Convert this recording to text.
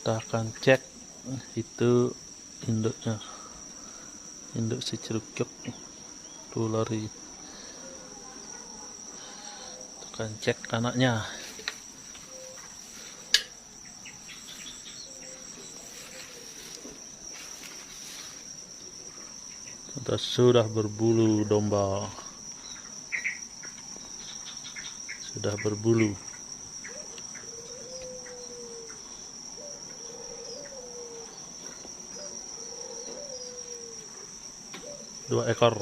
Kita akan cek itu induknya, induk si cerukyuk tuh lari. Kita akan cek anaknya. Sudah berbulu domba, sudah berbulu. Dua ekor.